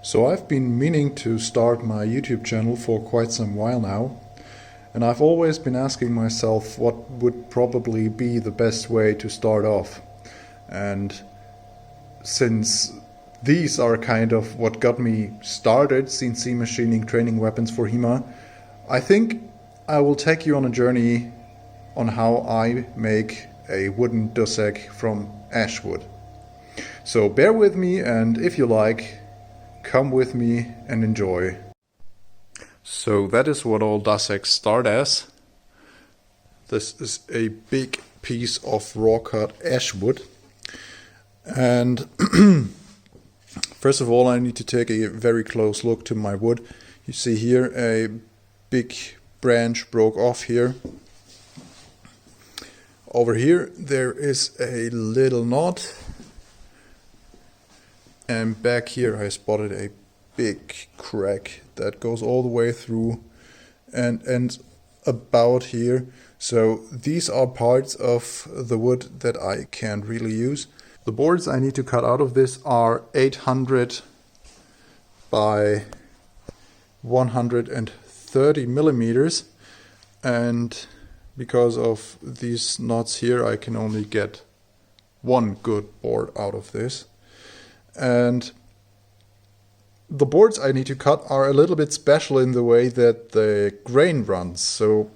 So I've been meaning to start my YouTube channel for quite some while now, and I've always been asking myself what would probably be the best way to start off. And since these are kind of what got me started, CNC machining training weapons for HEMA, I think I will take you on a journey on how I make a wooden Dussack from ash wood. So bear with me, and if you like, come with me and enjoy. So that is what all Dussacks start as. This is a big piece of raw cut ash wood. And first of all, I need to take a very close look to my wood. You see here a big branch broke off here. Over here there is a little knot. And back here I spotted a big crack that goes all the way through and ends about here. So these are parts of the wood that I can't really use. The boards I need to cut out of this are 800 by 130 millimeters, and because of these knots here I can only get one good board out of this. And the boards I need to cut are a little bit special in the way that the grain runs. So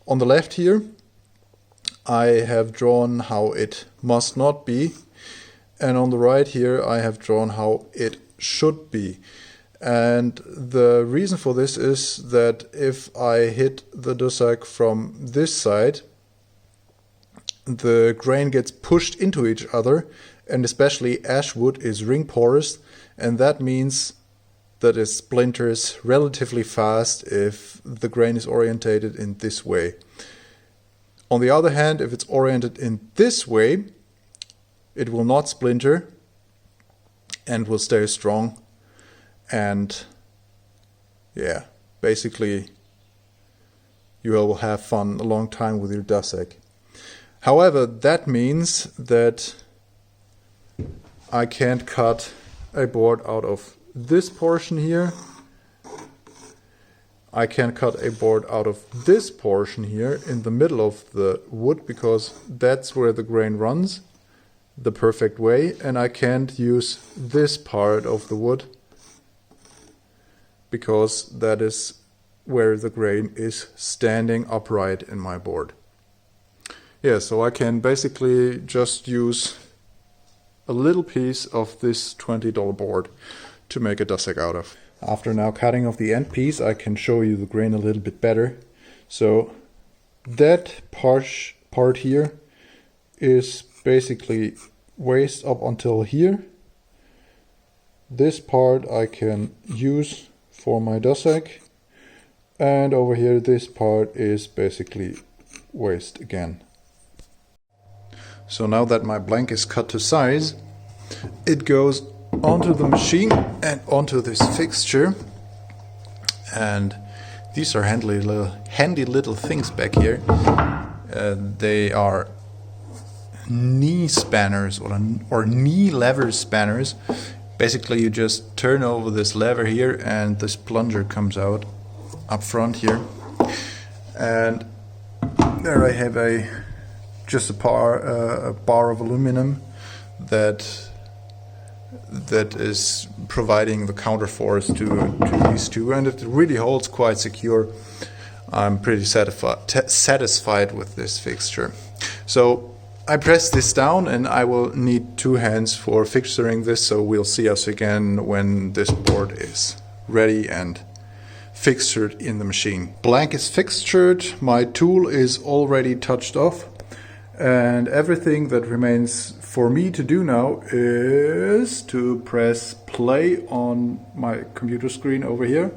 on the left here I have drawn how it must not be, and on the right here I have drawn how it should be. And the reason for this is that if I hit the Dussack from this side, the grain gets pushed into each other, and especially ash wood is ring porous, and that means that it splinters relatively fast if the grain is orientated in this way. On the other hand, if it's oriented in this way, it will not splinter and will stay strong. And yeah, basically you will have fun a long time with your Dussack. However, that means that I can't cut a board out of this portion here. I can't cut a board out of this portion here in the middle of the wood, because that's where the grain runs the perfect way, and I can't use this part of the wood because that is where the grain is standing upright in my board. Yeah, so I can basically just use a little piece of this $20 board to make a Dussack out of. After now cutting off the end piece, I can show you the grain a little bit better. So that part here is basically waist up until here. This part I can use for my Dussack, and over here this part is basically waist again. So now that my blank is cut to size, it goes onto the machine and onto this fixture. And these are handy little things back here. They are knee spanners or knee lever spanners. Basically you just turn over this lever here and this plunger comes out up front here. And there I have just a bar of aluminum that is providing the counterforce to these two, and it really holds quite secure. I'm pretty satisfied with this fixture. So I press this down, and I will need two hands for fixturing this, so we'll see us again when this board is ready and fixtured in the machine. Blank is fixtured, my tool is already touched off, and everything that remains for me to do now is to press play on my computer screen over here.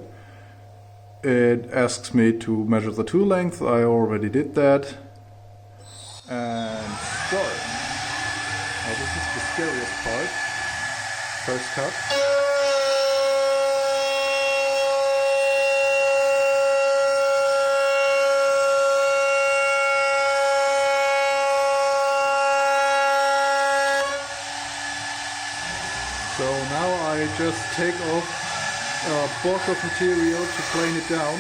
It asks me to measure the tool length. I already did that. And start. Now this is the scariest part. First cut. So now I just take off a block of material to plane it down.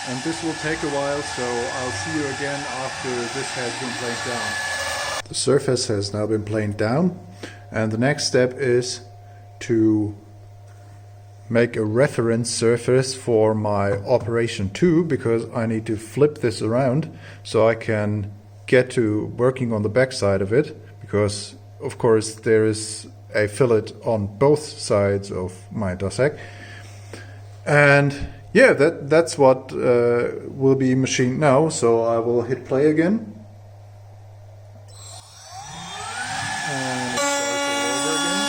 And this will take a while, so I'll see you again after this has been planed down. The surface has now been planed down, and the next step is to make a reference surface for my operation 2, because I need to flip this around so I can get to working on the back side of it, because of course there is a fillet on both sides of my Dussack. And yeah, that's what will be machined now, so I will hit play again. And it starts all over again.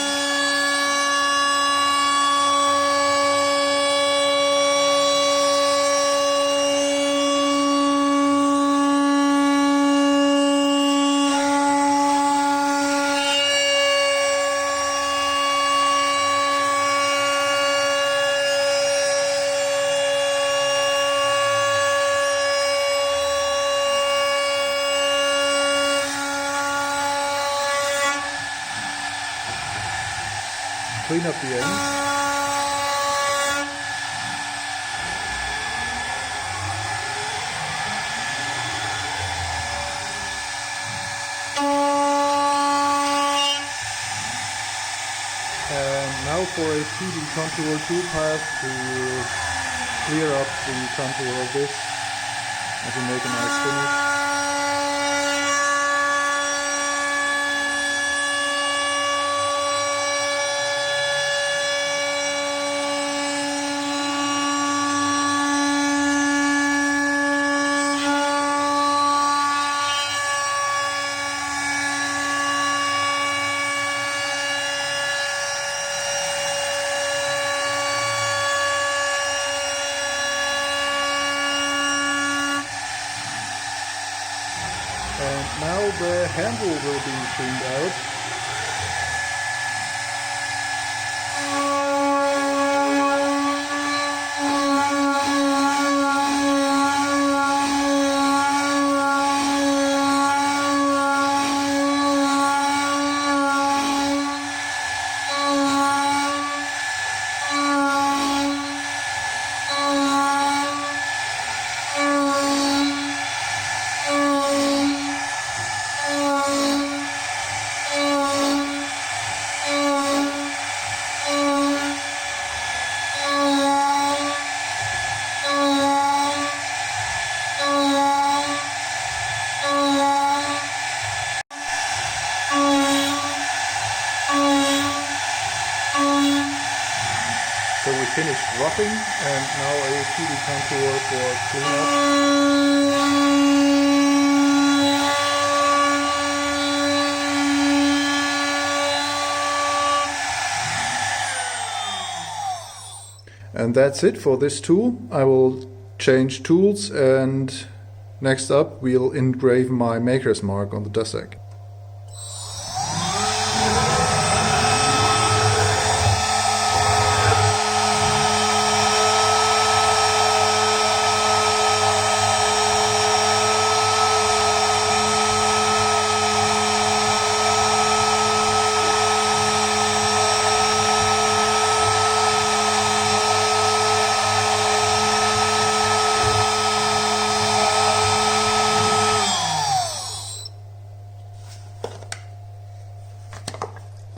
Clean up the ends. And now for a 2D contour toolpath to clear up the contour of this and to make a nice finish. And now the handle will be cleaned out. So we finished roughing, and now a 2D contour for cleanup. And that's it for this tool. I will change tools, and next up we'll engrave my maker's mark on the Dussack.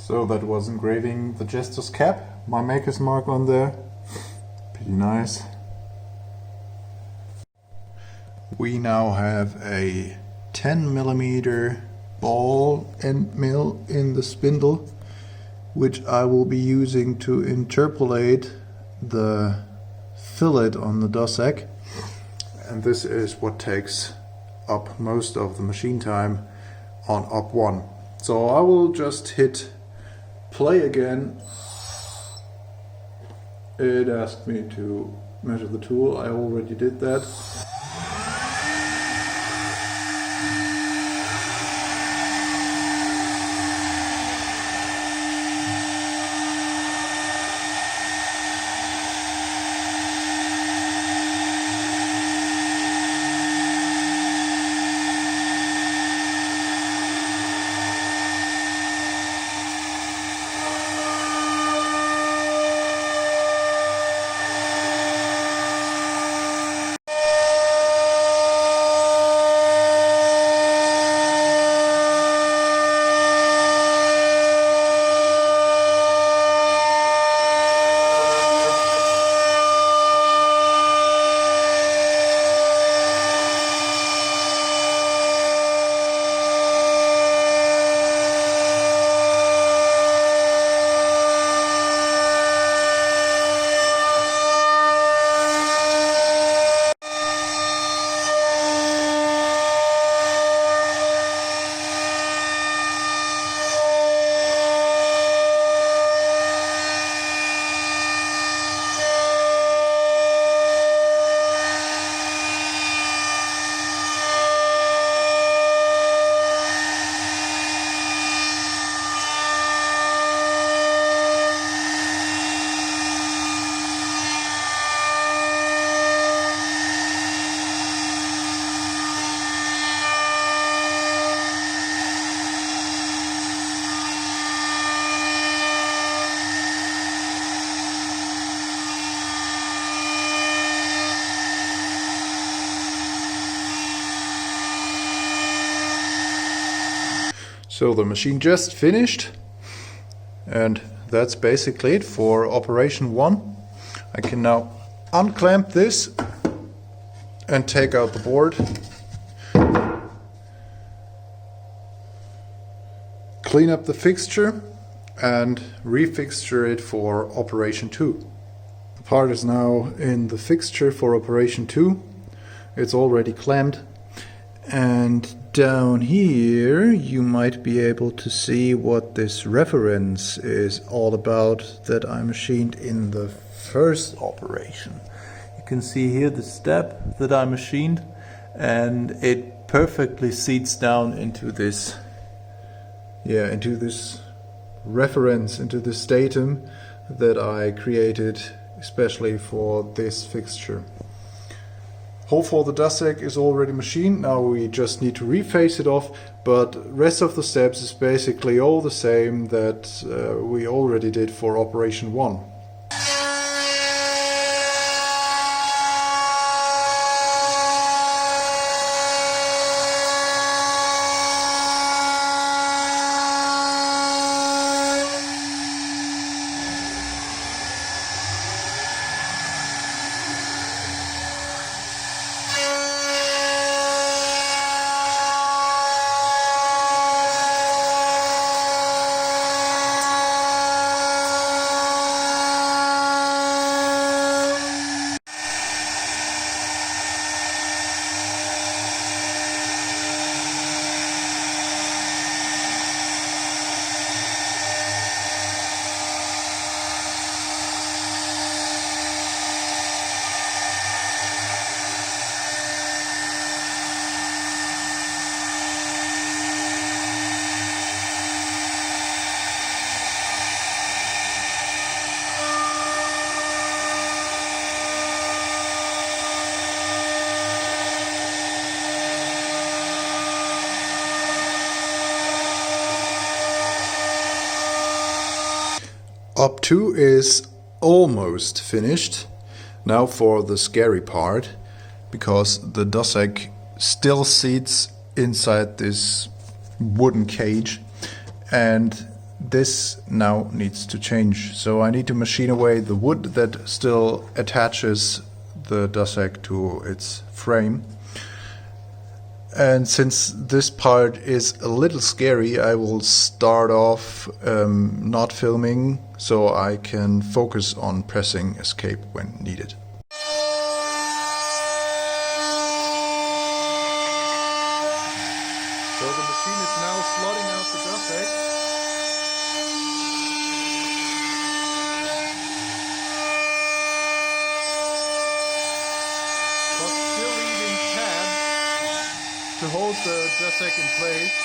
So that was engraving the Jester's cap, my maker's mark on there. Pretty nice. We now have a 10mm ball end mill in the spindle, which I will be using to interpolate the fillet on the Dussack. And this is what takes up most of the machine time on op 1. So I will just hit play again. It asked me to measure the tool. I already did that. So the machine just finished, and that's basically it for operation 1. I can now unclamp this and take out the board, clean up the fixture and refixture it for operation 2. The part is now in the fixture for operation 2. It's already clamped, and down here you might be able to see what this reference is all about that I machined in the first operation. You can see here the step that I machined, and it perfectly seats down into this reference, into this datum that I created especially for this fixture. Hole for the Dussack is already machined. Now we just need to reface it off, but rest of the steps is basically all the same that we already did for operation 1. Up 2 is almost finished. Now for the scary part, because the Dussack still seats inside this wooden cage, and this now needs to change. So I need to machine away the wood that still attaches the Dussack to its frame. And since this part is a little scary, I will start off not filming so I can focus on pressing escape when needed. So the machine is now slotting out the Dussack. But still leaving tabs to hold the Dussack in place.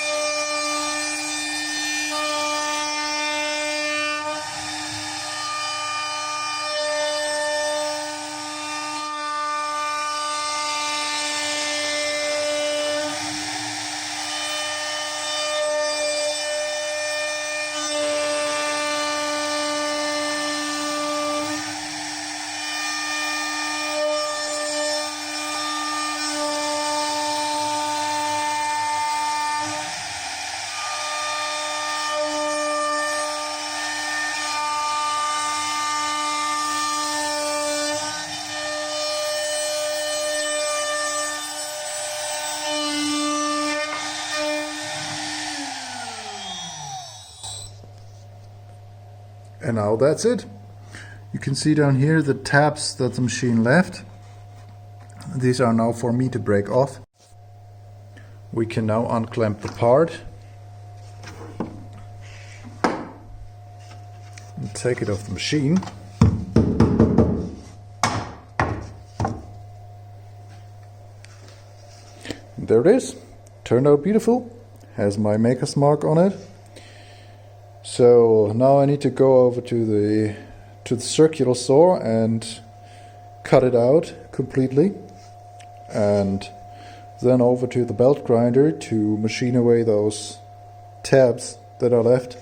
And now that's it. You can see down here the tabs that the machine left. These are now for me to break off. We can now unclamp the part and take it off the machine. And there it is. Turned out beautiful. Has my maker's mark on it. So now I need to go over to the circular saw and cut it out completely, and then over to the belt grinder to machine away those tabs that are left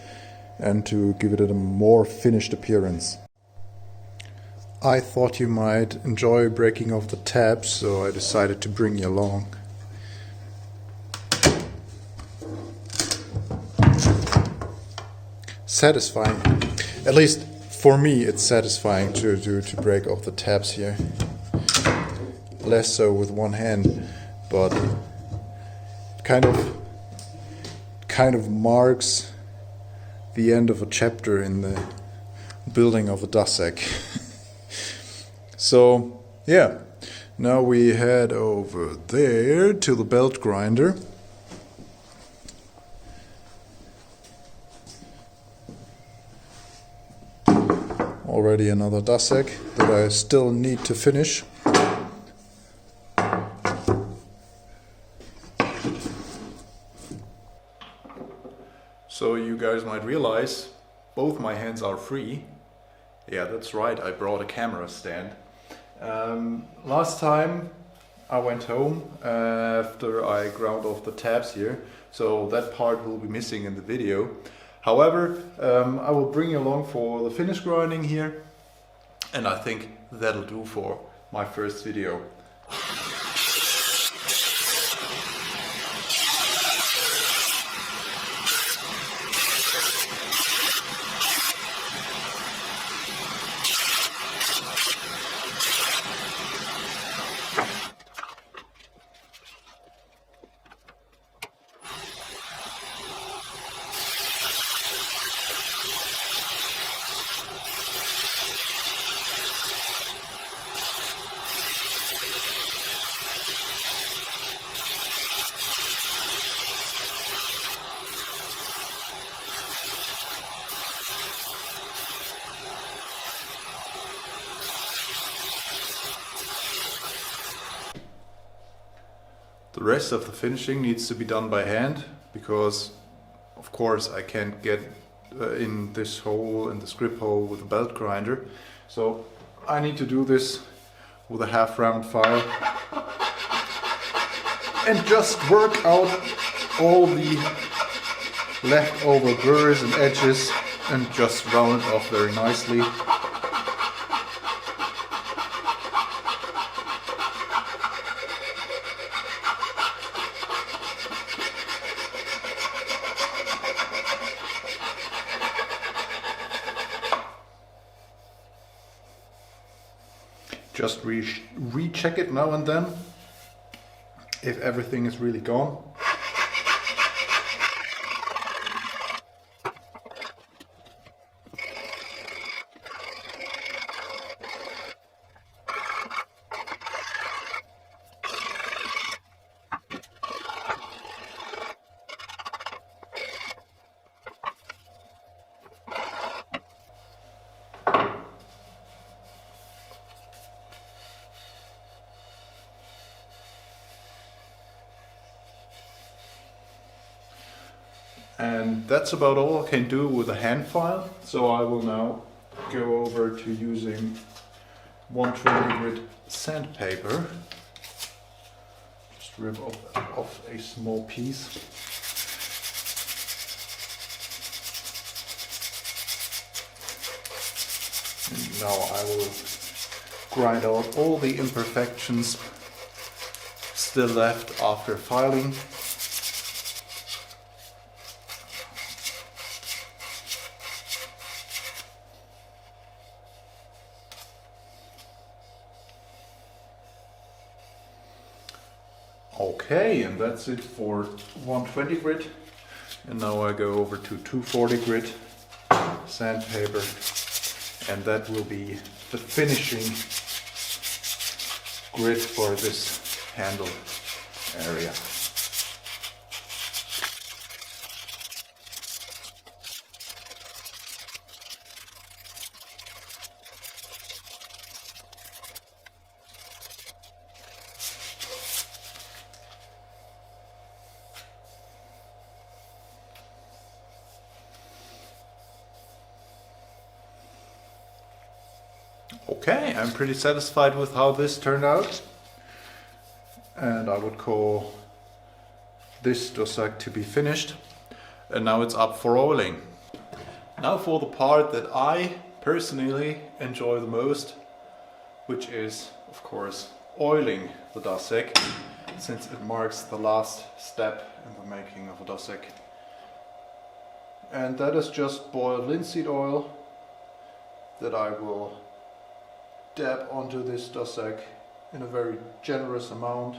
and to give it a more finished appearance. I thought you might enjoy breaking off the tabs, so I decided to bring you along. satisfying. At least for me, it's satisfying to break off the tabs here. Less so with one hand, but kind of marks the end of a chapter in the building of a Dussack. So yeah, now we head over there to the belt grinder. Already another Dussack that I still need to finish. So you guys might realize both my hands are free. Yeah, that's right, I brought a camera stand. Last time I went home after I ground off the tabs here, so that part will be missing in the video. However, I will bring you along for the finish grinding here, and I think that'll do for my first video. The rest of the finishing needs to be done by hand because, of course, I can't get in this hole, in this grip hole with a belt grinder. So I need to do this with a half round file and just work out all the leftover burrs and edges and just round it off very nicely. Just recheck it now and then if everything is really gone. And that's about all I can do with a hand file. So I will now go over to using 120 grit sandpaper. Just rip off a small piece. And now I will grind out all the imperfections still left after filing. Okay, and that's it for 120 grit. And now I go over to 240 grit sandpaper, and that will be the finishing grit for this handle area. Okay, I'm pretty satisfied with how this turned out, and I would call this Dussack to be finished, and now it's up for oiling. Now for the part that I personally enjoy the most, which is of course oiling the Dussack, since it marks the last step in the making of a Dussack. And that is just boiled linseed oil that I will dab onto this Dussack in a very generous amount.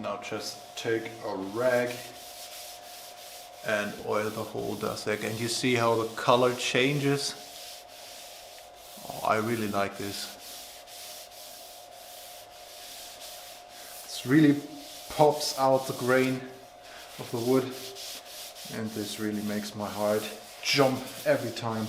Now just take a rag and oil the whole Dussack, and you see how the color changes. Oh, I really like this. It really pops out the grain of the wood, and this really makes my heart jump every time.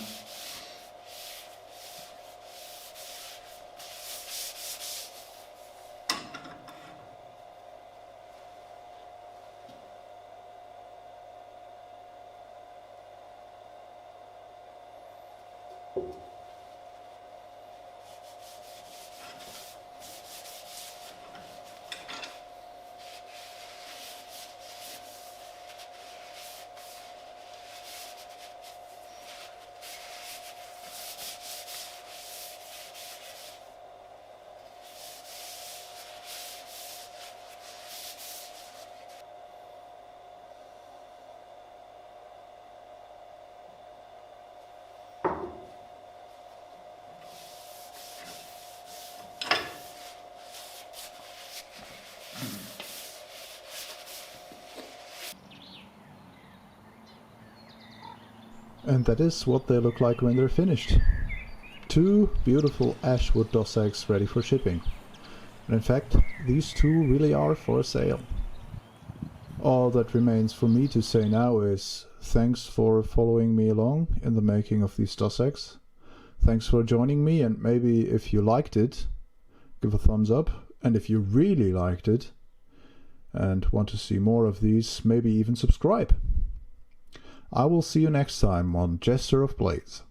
And that is what they look like when they're finished. 2 beautiful ashwood Dussacks ready for shipping. And in fact, these 2 really are for sale. All that remains for me to say now is thanks for following me along in the making of these Dussacks. Thanks for joining me, and maybe if you liked it, give a thumbs up. And if you really liked it and want to see more of these, maybe even subscribe. I will see you next time on Jester of Blades.